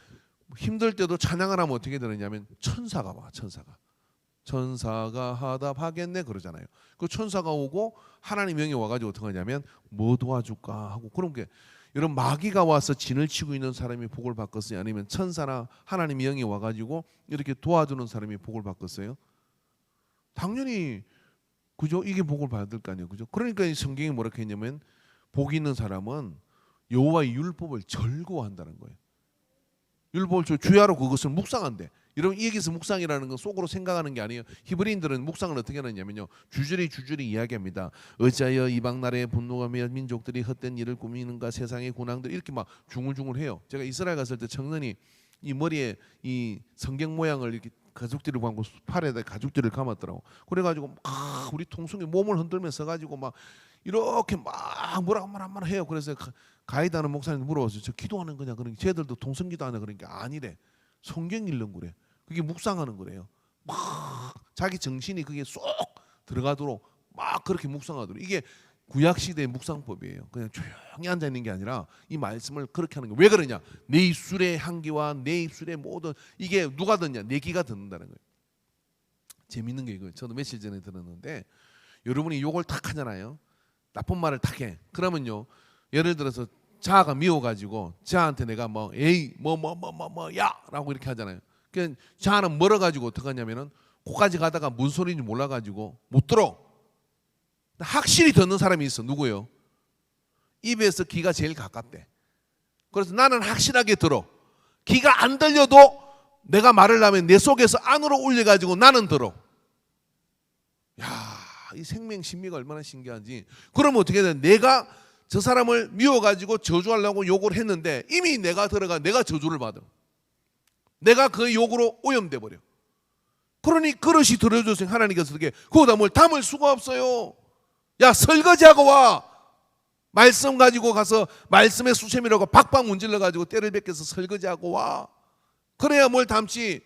힘들 때도 찬양을 하면 어떻게 되느냐면 천사가 와. 천사가 하답하겠네 그러잖아요. 그 천사가 오고 하나님 영이 와가지고 어떻게 하냐면 뭐 도와줄까 하고 그런 게 이런 마귀가 와서 진을 치고 있는 사람이 복을 받겠어요? 아니면 천사나 하나님 영이 와가지고 이렇게 도와주는 사람이 복을 받겠어요? 당연히 그죠? 이게 복을 받을 거 아니에요, 그죠? 그러니까 이 성경이 뭐라고 했냐면 복 있는 사람은 여호와의 율법을 절거한다는 거예요. 율법을 주야로 그것을 묵상한대. 여러분 이 얘기에서 묵상이라는 건 속으로 생각하는 게 아니에요. 히브리인들은 묵상을 어떻게 하느냐면요. 주저리 이야기합니다. 어찌하여 이방 나라의 분노가 며 민족들이 헛된 일을 꾸미는가 세상의 군왕들 이렇게 막 중얼중얼해요. 제가 이스라엘 갔을 때 청년이 이 머리에 이 성경 모양을 이렇게 가죽띠를 감고 팔에다 가죽띠를 감았더라고. 그래가지고 막 우리 통성에 몸을 흔들면서 가지고 막 이렇게 막 뭐라 해요. 그래서 가이드하는 목사님 물어봤어요. 저 기도하는 거냐? 그러니까 쟤들도 통성기도 하냐? 그러니까 아니래. 성경 읽는 거래. 그게 묵상하는 거래요. 막 자기 정신이 그게 쏙 들어가도록 막 그렇게 묵상하도록. 이게 구약 시대의 묵상법이에요. 그냥 조용히 앉아 있는 게 아니라 이 말씀을 그렇게 하는 거예요. 왜 그러냐? 내 입술의 향기와 내 입술의 모든 이게 누가 듣냐? 내 귀가 듣는다는 거예요. 재밌는 게 이거예요. 저도 며칠 전에 들었는데 여러분이 욕을 탁 하잖아요. 나쁜 말을 탁 해. 그러면요. 예를 들어서 자아가 미워가지고 자아한테 내가 뭐 에이 야라고 이렇게 하잖아요. 그러니까 자아는 멀어가지고 어떻게 하냐면은 거기까지 가다가 무슨 소리인지 몰라가지고 못 들어. 확실히 듣는 사람이 있어. 누구요? 입에서 귀가 제일 가깝대. 그래서 나는 확실하게 들어. 귀가 안 들려도 내가 말을 하면 내 속에서 안으로 올려가지고 나는 들어. 야, 이 생명 신비가 얼마나 신기한지. 그러면 어떻게 돼? 내가 저 사람을 미워가지고 저주하려고 욕을 했는데 이미 내가 들어가 내가 저주를 받아. 내가 그 욕으로 오염돼 버려. 그러니 그릇이 들어줬으니 하나님께서 어떻게 거기다 뭘 담을 수가 없어요. 야, 설거지하고 와. 말씀 가지고 가서 말씀의 수세미라고 박박 문질러 가지고 때를 벗겨서 설거지하고 와. 그래야 뭘 담지.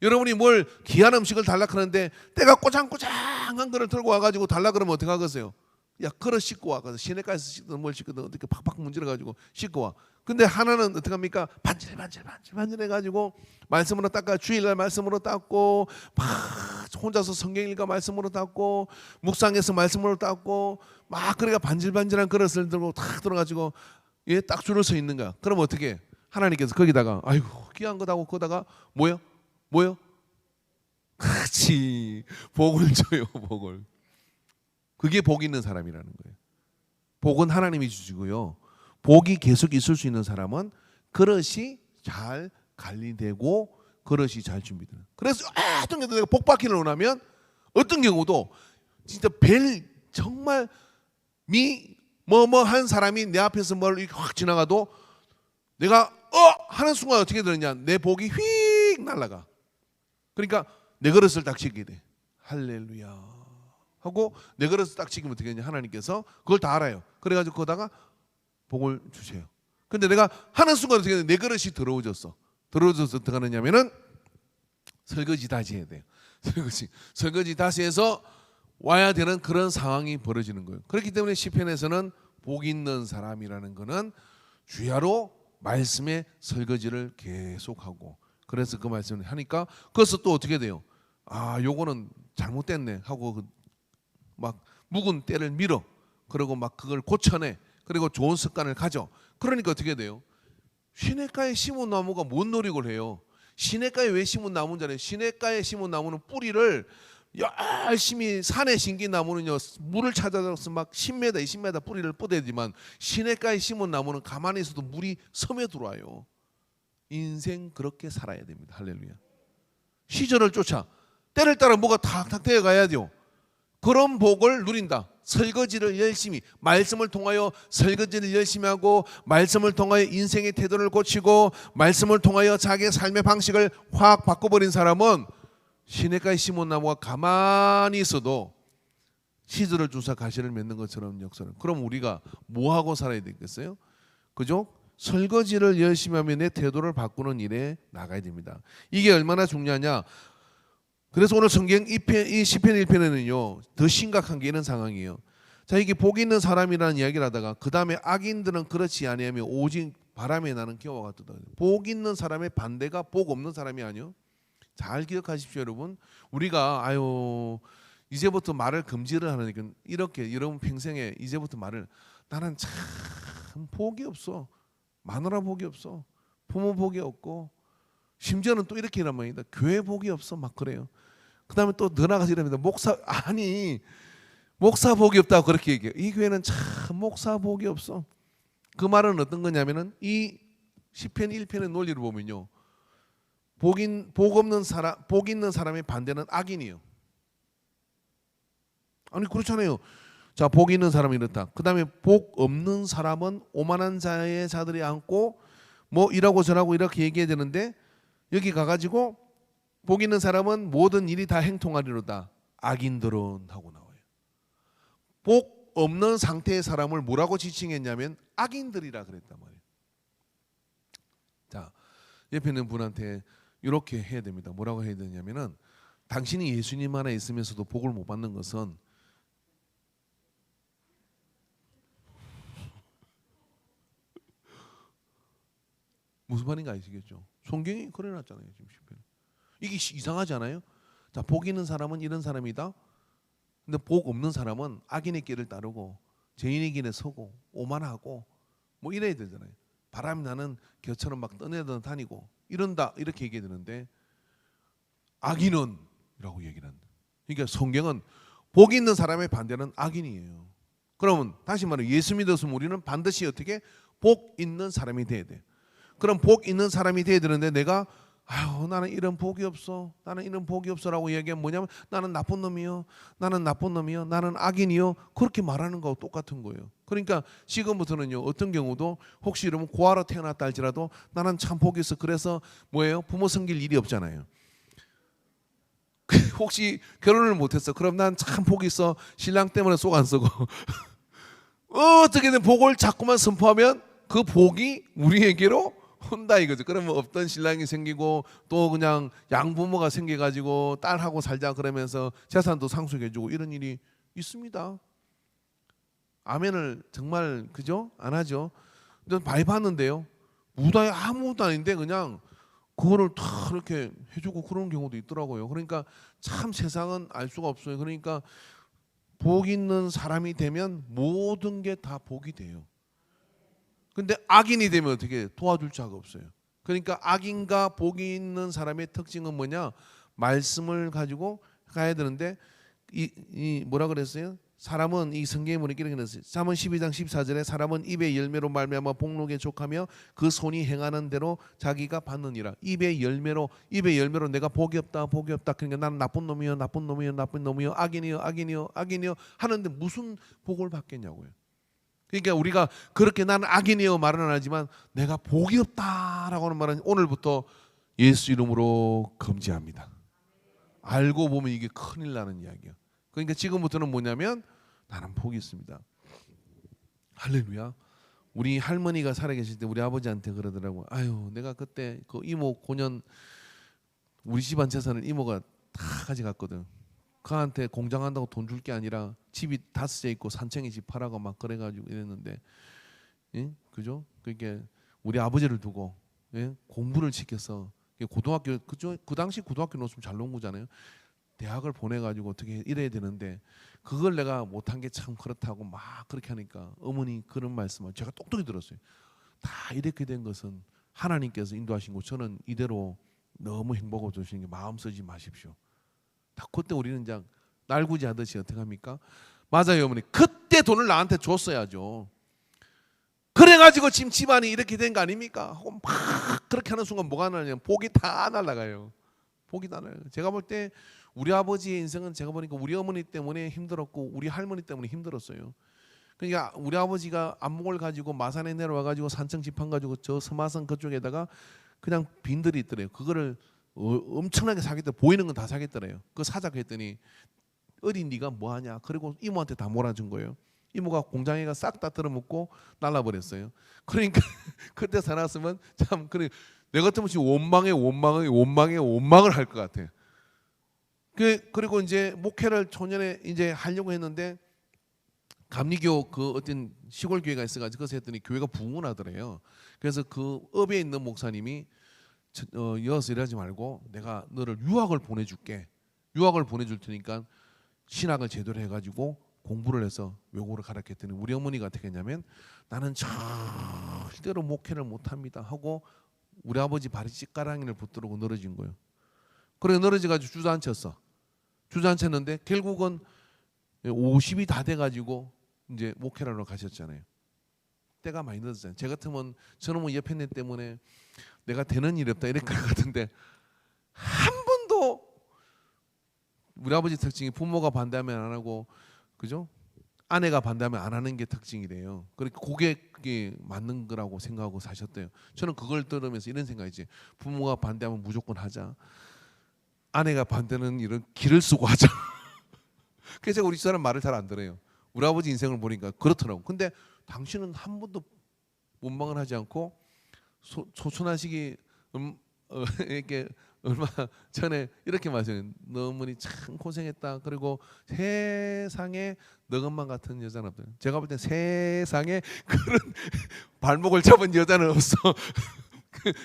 여러분이 뭘 귀한 음식을 달라 그러는데 때가 꼬장꼬장한 거를 들고 와가지고 달라 그러면 어떻게 하겠어요? 야, 그릇 씻고 와. 그래서 시내가에서 씻든 뭘 씻든 어떻게 팍팍 문질러 가지고 씻고 와. 근데 하나는 어떻게 합니까? 반질 해가지고 말씀으로 닦아, 주일날 말씀으로 닦고, 막 혼자서 성경 읽어 말씀으로 닦고, 묵상해서 말씀으로 닦고, 막 그래가 반질반질한 그릇을 들고 탁 들어가지고 예, 딱 줄을 서 있는 거야. 그럼 어떻게 해? 하나님께서 거기다가 아이고 귀한 거다고 거다가 뭐요? 그렇지, 복을 줘요. 복을. 그게 복 있는 사람이라는 거예요. 복은 하나님이 주시고요. 복이 계속 있을 수 있는 사람은 그릇이 잘 관리되고 그릇이 잘 준비되는. 그래서 어떤 경우도 내가 복 받기를 원하면 어떤 경우도 진짜 정말 뭐한 사람이 내 앞에서 뭘 이렇게 확 지나가도 내가 하는 순간 어떻게 되느냐, 내 복이 휙 날아가. 그러니까 내 그릇을 딱 지키게 돼. 할렐루야 하고 내 그릇을 딱 지키면 어떻게 되냐, 하나님께서 그걸 다 알아요. 그래가지고 거기다가 복을 주세요. 근데 내가 하는 순간 어떻게 내 그릇이 더러워져서 어떻게 하느냐면은 설거지 다시 해야 돼요. 설거지 다시 해서 와야 되는 그런 상황이 벌어지는 거예요. 그렇기 때문에 시편에서는 복 있는 사람이라는 거는 주야로 말씀의 설거지를 계속하고, 그래서 그 말씀을 하니까 그래서 또 어떻게 돼요? 아, 요거는 잘못됐네 하고 막 묵은 때를 밀어, 그리고 막 그걸 고쳐내, 그리고 좋은 습관을 가져. 그러니까 어떻게 돼요? 시냇가에 심은 나무가 뭔 노력을 해요? 시냇가에 왜 심은 나무잖아요. 시냇가에 심은 나무는 뿌리를 열심히, 산에 심긴 나무는요 물을 찾아서 막 10m 20m 뿌리를 뻗어야지만 시냇가에 심은 나무는 가만히 있어도 물이 섬에 들어와요. 인생 그렇게 살아야 됩니다. 할렐루야. 시절을 쫓아 때를 따라 뭐가 탁탁 되어 가야 돼요. 그런 복을 누린다. 설거지를 열심히, 말씀을 통하여 설거지를 열심히 하고, 말씀을 통하여 인생의 태도를 고치고, 말씀을 통하여 자기의 삶의 방식을 확 바꿔버린 사람은 시냇가에 심은 나무가 가만히 있어도 시들을 주사 가시를 맺는 것처럼 역사를. 그럼 우리가 뭐하고 살아야 되겠어요? 그죠? 설거지를 열심히 하면 내 태도를 바꾸는 일에 나가야 됩니다. 이게 얼마나 중요하냐. 그래서 오늘 성경 이 시편 1편에는요 더 심각한 게 이런 상황이에요. 자, 이게 복 있는 사람이라는 이야기를 하다가 그 다음에 악인들은 그렇지 아니하며 오직 바람에 나는 겨와 같도다. 복 있는 사람의 반대가 복 없는 사람이 아니요. 잘 기억하십시오, 여러분. 우리가 이제부터 말을 금지를 하니까 이렇게 여러분 평생에 이제부터 말을, 나는 참 복이 없어, 마누라 복이 없어, 부모 복이 없고, 심지어는 또 이렇게 이란 말입니다. 교회 복이 없어, 막 그래요. 그 다음에 또 더 나가서 이랍니다. 목사 복이 없다고 그렇게 얘기해요. 이 교회는 참 목사 복이 없어. 그 말은 어떤 거냐면은 이 시편 1편의 논리를 보면요, 복 있는 사람의 반대는 악인이에요. 아니 그렇잖아요. 자, 복 있는 사람이 이렇다. 그 다음에 복 없는 사람은 오만한 자들이 앉고 뭐 이라고 저라고 이렇게 얘기해야 되는데, 여기 가가지고 복 있는 사람은 모든 일이 다 행통하리로다. 악인들은 하고 나와요. 복 없는 상태의 사람을 뭐라고 지칭했냐면 악인들이라 그랬단 말이에요. 자, 옆에 있는 분한테 이렇게 해야 됩니다. 뭐라고 해야 되냐면은, 당신이 예수님 안에 있으면서도 복을 못 받는 것은 무슨 말인가 아시겠죠? 성경이 그래놨잖아요. 지금 시편. 이게 이상하지 않아요? 자, 복 있는 사람은 이런 사람이다. 근데 복 없는 사람은 악인의 길을 따르고 죄인의 길에 서고 오만하고 뭐 이래야 되잖아요. 바람이 나는 겨처럼 막 떠내려 다니고 이런다, 이렇게 얘기해야 되는데 악인은 이라고 얘기를 한다. 그러니까 성경은 복 있는 사람의 반대는 악인이에요. 그러면 다시 말해 예수 믿었으면 우리는 반드시 어떻게 복 있는 사람이 돼야 돼. 그럼 복 있는 사람이 돼야 되는데 내가 나는 이런 복이 없어, 나는 이런 복이 없어라고 얘기하면 뭐냐면 나는 나쁜 놈이요, 나는 악인이요, 그렇게 말하는 거하고 똑같은 거예요. 그러니까 지금부터는요 어떤 경우도 혹시 여러분 고아로 태어났다 할지라도 나는 참 복이 있어, 그래서 뭐예요? 부모 섬길 일이 없잖아요. 혹시 결혼을 못했어? 그럼 난 참 복이 있어. 신랑 때문에 속 안 썩어. 어떻게든 복을 자꾸만 선포하면 그 복이 우리에게로 온다 이거죠. 그러면 없던 신랑이 생기고 또 그냥 양부모가 생겨가지고 딸하고 살자 그러면서 재산도 상속해주고 이런 일이 있습니다. 아멘을 정말 그죠? 안 하죠. 근데 많이 봤는데요. 무당이 아무것도 아닌데 그냥 그거를 다 이렇게 해주고 그런 경우도 있더라고요. 그러니까 참 세상은 알 수가 없어요. 그러니까 복 있는 사람이 되면 모든 게 다 복이 돼요. 근데 악인이 되면 어떻게 도와줄 자가 없어요. 그러니까 악인과 복이 있는 사람의 특징은 뭐냐? 말씀을 가지고 가야 되는데 이 뭐라 그랬어요? 사람은 이 성경에 보니까 이렇게 했어요. 잠언 12장 14절에 사람은 입의 열매로 말미암아 복록에 족하며 그 손이 행하는 대로 자기가 받느니라. 입의 열매로 내가 복이 없다 복이 없다. 그러니까 나는 나쁜 놈이요 나쁜 놈이요 나쁜 놈이요 악인이요 악인이요 악인이요 하는데 무슨 복을 받겠냐고요. 그러니까 우리가 그렇게 나는 악인이요 말은 안 하지만 내가 복이 없다라고 하는 말은 오늘부터 예수 이름으로 금지합니다. 알고 보면 이게 큰일 나는 이야기야. 그러니까 지금부터는 뭐냐면 나는 복이 있습니다. 할렐루야. 우리 할머니가 살아계실 때 우리 아버지한테 그러더라고. 아유 내가 그때 그 이모 고년 우리 집안 재산을 이모가 다 가져갔거든. 그한테 공장한다고 돈 줄 게 아니라 집이 5채 있고 산청에 집 팔아고 막 그래가지고 이랬는데, 예? 그죠? 그러니까 우리 아버지를 두고 예? 공부를 시켜서 고등학교 그 당시 고등학교 놓으면 잘 놓은 거잖아요. 대학을 보내가지고 어떻게 이래야 되는데 그걸 내가 못한 게 참 그렇다고 막 그렇게 하니까 어머니 그런 말씀을 제가 똑똑히 들었어요. 다 이렇게 된 것은 하나님께서 인도하신 거 저는 이대로 너무 행복을 주시는 게 마음 쓰지 마십시오. 다 그때 우리는 그냥 날구지 하듯이 어떻게 합니까? 맞아요 어머니. 그때 돈을 나한테 줬어야죠. 그래가지고 지금 집안이 이렇게 된 거 아닙니까? 하고 막 그렇게 하는 순간 뭐가 나냐면 복이 다 날아가요. 복이 다 날아가요. 제가 볼 때 우리 아버지의 인생은 제가 보니까 우리 어머니 때문에 힘들었고 우리 할머니 때문에 힘들었어요. 그러니까 우리 아버지가 안목을 가지고 마산에 내려와가지고 산청 지판 가지고 저 서마선 그쪽에다가 그냥 빈들이 있더래요. 그거를 엄청나게 사겠다. 보이는 건 다 사겠더래요. 그거 사자 그랬더니 어디 네가 뭐하냐. 그리고 이모한테 다 몰아준 거예요. 이모가 공장에가 싹 다 들어먹고 날라버렸어요. 그러니까 그때 살았으면 참 그래 내 같으면 지금 원망을 할 것 같아. 그리고 이제 목회를 초년에 이제 하려고 했는데 감리교 그 어떤 시골 교회가 있어가지고 그래서 했더니 교회가 부흥하더래요. 그래서 그 업에 있는 목사님이 이어서 일하지 말고 내가 너를 유학을 보내줄게. 유학을 보내줄 테니까 신학을 제대로 해가지고 공부를 해서 외국으로 가라 했더니 우리 어머니가 어떻게 했냐면 나는 절대로 목회를 못합니다 하고 우리 아버지 발이 찌까랑이를 붙들고 늘어진 거예요. 그래 늘어져가지고 주저앉혔어. 주저앉혔는데 결국은 50이 다 돼가지고 이제 목회를 하러 가셨잖아요. 때가 많이 늦었잖아요. 제 같으면 저는 뭐 옆에 내 때문에 내가 되는 일이 없다 이럴 것 같은데 한 번도 우리 아버지 특징이 부모가 반대하면 안 하고 그죠? 아내가 반대하면 안 하는 게 특징이래요. 그러니까 그게 맞는 거라고 생각하고 사셨대요. 저는 그걸 들으면서 이런 생각이지. 부모가 반대하면 무조건 하자. 아내가 반대하는 일은 기를 쓰고 하자. 그래서 우리 집사람 말을 잘 안 들어요. 우리 아버지 인생을 보니까 그렇더라고. 근데 당신은 한 번도 원망을 하지 않고 소천하시기 이렇게 얼마 전에 이렇게 말해요. 너 어머니 참 고생했다. 그리고 세상에 너 것만 같은 여자는 없다. 제가 볼 때 세상에 그런 발목을 잡은 여자는 없어.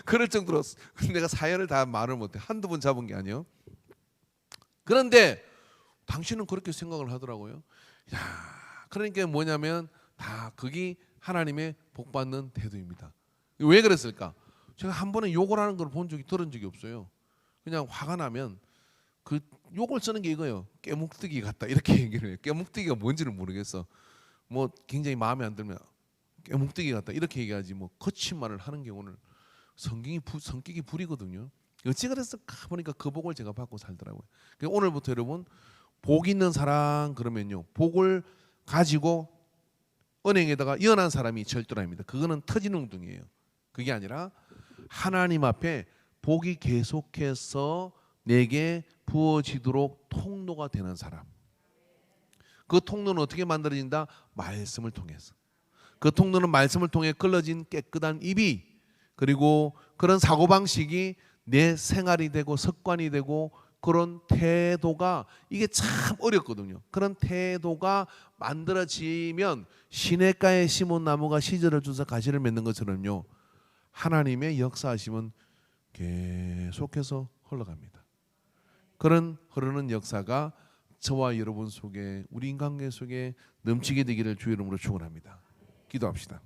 그럴 정도로 내가 사연을 다 말을 못해. 한두 번 잡은 게 아니에요. 그런데 당신은 그렇게 생각을 하더라고요. 야, 그러니까 뭐냐면 다 그게 하나님의 복받는 태도입니다. 왜 그랬을까? 제가 한 번에 욕을 하는 걸 들은 적이 없어요. 그냥 화가 나면 그 욕을 쓰는 게 이거예요. 깨묵뜨기 같다 이렇게 얘기를 해요. 깨묵뜨기가 뭔지를 모르겠어. 뭐 굉장히 마음에 안 들면 깨묵뜨기 같다 이렇게 얘기하지 뭐 거친 말을 하는 경우는 성격이 불이거든요. 어찌 그랬을까 보니까 그 복을 제가 받고 살더라고요. 그래서 오늘부터 여러분 복 있는 사람 그러면요 복을 가지고 은행에다가 연한 사람이 절도랍니다. 그거는 터지는 둥이에요. 그게 아니라 하나님 앞에 복이 계속해서 내게 부어지도록 통로가 되는 사람. 그 통로는 어떻게 만들어진다? 말씀을 통해서. 그 통로는 말씀을 통해 걸러진 깨끗한 입이, 그리고 그런 사고방식이 내 생활이 되고 습관이 되고 그런 태도가, 이게 참 어렵거든요. 그런 태도가 만들어지면 시냇가에 심은 나무가 시절을 주서 가시를 맺는 것처럼요, 하나님의 역사하심은 계속해서 흘러갑니다. 그런 흐르는 역사가 저와 여러분 속에, 우리 인간관계 속에 넘치게 되기를 주의 이름으로 축원합니다. 기도합시다.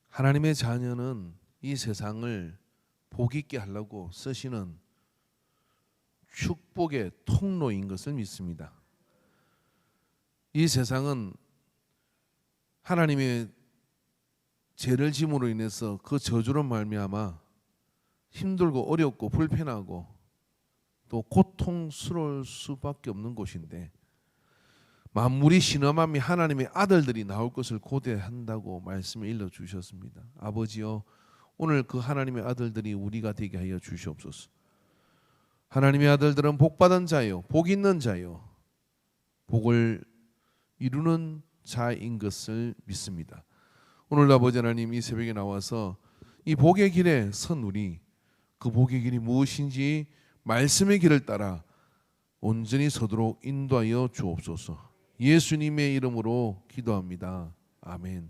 하나님의 자녀는 이 세상을 복 있게 하려고 쓰시는 축복의 통로인 것을 믿습니다. 이 세상은 하나님의 죄를 짐으로 인해서 그 저주로 말미암아 힘들고 어렵고 불편하고 또 고통스러울 수밖에 없는 곳인데, 만물이 신음하며 하나님의 아들들이 나올 것을 고대한다고 말씀을 일러주셨습니다. 아버지여, 오늘 그 하나님의 아들들이 우리가 되게 하여 주시옵소서. 하나님의 아들들은 복받은 자요, 복 있는 자요, 복을 이루는 자인 것을 믿습니다. 오늘 아버지 하나님, 이 새벽에 나와서 이 복의 길에 선 우리, 그 복의 길이 무엇인지 말씀의 길을 따라 온전히 서도록 인도하여 주옵소서. 예수님의 이름으로 기도합니다. 아멘.